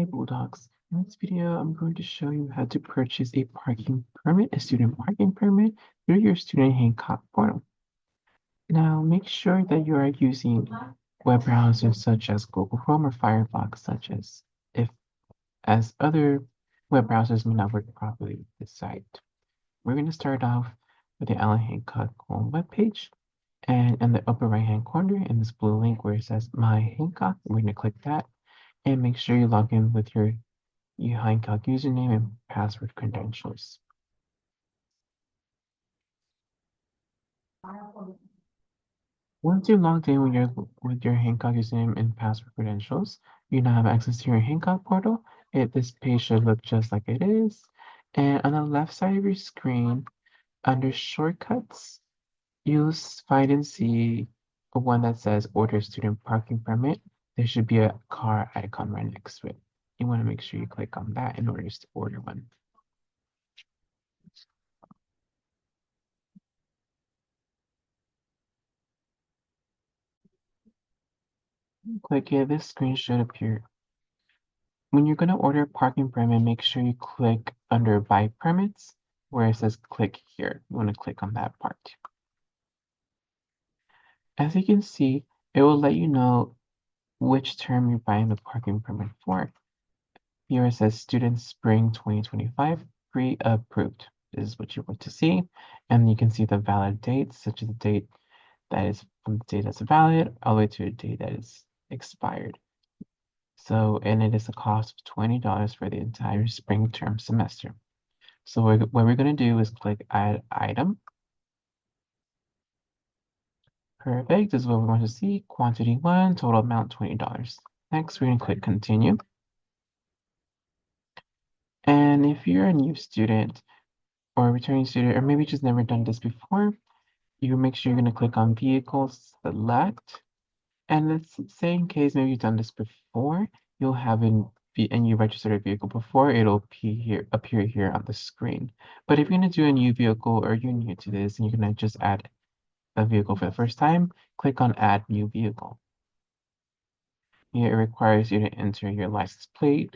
Hi Bulldogs. In this video, I'm going to show you how to purchase a parking permit, a student parking permit, through your Student Hancock portal. Now, make sure that you are using web browsers such as Google Chrome or Firefox, as other web browsers may not work properly with this site. We're going to start off with the Allan Hancock College webpage. And in the upper right-hand corner, in this blue link where it says My Hancock, we're going to click that and make sure you log in with your Hancock username and password credentials. Once you're logged in with your Hancock username and password credentials, you now have access to your Hancock portal. This page should look just like it is. And on the left side of your screen, under shortcuts, you'll find and see one that says Order Student Parking Permit. There should be a car icon right next to it. You want to make sure you click on that in order to order one. Click it, this screen should appear. When you're going to order a parking permit, make sure you click under Buy Permits, where it says click here. You want to click on that part. As you can see, it will let you know which term you're buying the parking permit for. Here it says Student Spring 2025, pre-approved. This is what you want to see. And you can see the valid dates, such as the date that is from the date that's valid all the way to the date that is expired. So, and it is a cost of $20 for the entire spring term semester. So what we're going to do is click Add Item. Perfect, this is what we want to see. Quantity 1, total amount $20. Next, we're going to click Continue. And if you're a new student or a returning student, or maybe just never done this before, you make sure you're going to click on Vehicles, Select. And let's say in case maybe you've done this before, you'll have and you registered a vehicle before, it'll appear here on the screen. But if you're going to do a new vehicle or you're new to this and you're going to just add a vehicle for the first time, click on Add New Vehicle. Here it requires you to enter your license plate,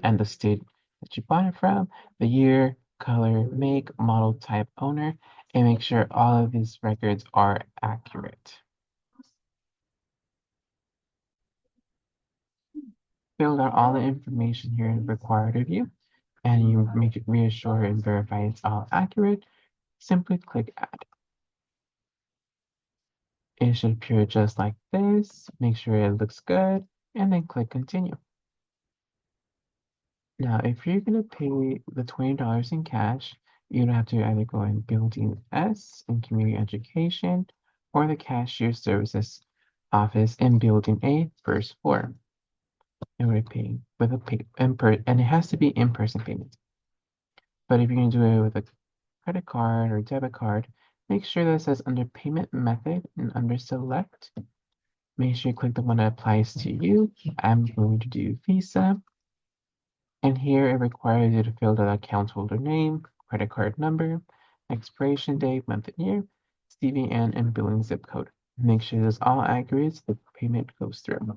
and the state that you bought it from, the year, color, make, model, type, owner, and make sure all of these records are accurate. Fill out all the information here required of you, and you make it reassure and verify it's all accurate. Simply click Add. It should appear just like this. Make sure it looks good, and then click Continue. Now, if you're going to pay the $20 in cash, you're going to have to either go in Building S in Community Education or the Cashier Services Office in Building A, first floor. And we're paying with and it has to be in-person payment. But if you're going to do it with a credit card or debit card, make sure that it says under Payment Method and under Select. Make sure you click the one that applies to you. I'm going to do Visa. And here it requires you to fill the account holder name, credit card number, expiration date, month and year, CVN, and billing zip code. Make sure this is all accurate so the payment goes through.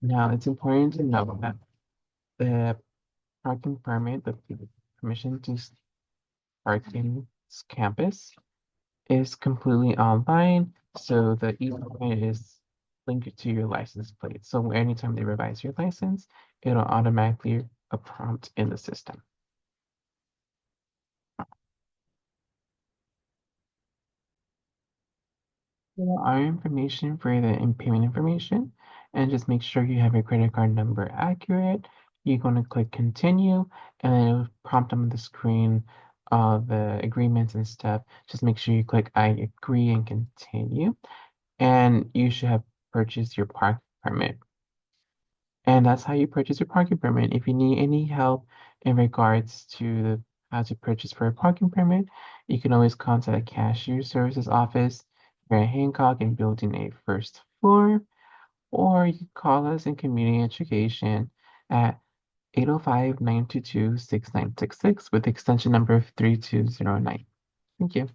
Now, it's important to note that the parking permit, the permission to park in campus, is completely online, so the e-permit is linked to your license plate. So anytime they revise your license, it'll automatically a prompt in the system. Our information for the payment information, and just make sure you have your credit card number accurate. You're going to click Continue, and then it'll prompt on the screen the agreements and stuff. Just make sure you click I agree and continue, and you should have purchased your park permit. And that's how you purchase your parking permit. If you need any help in regards to how to purchase for a parking permit, you can always contact a cashier services office here at Hancock in Building A, first floor, or you can call us in community education at 805-922-6966 with extension number 3209. Thank you.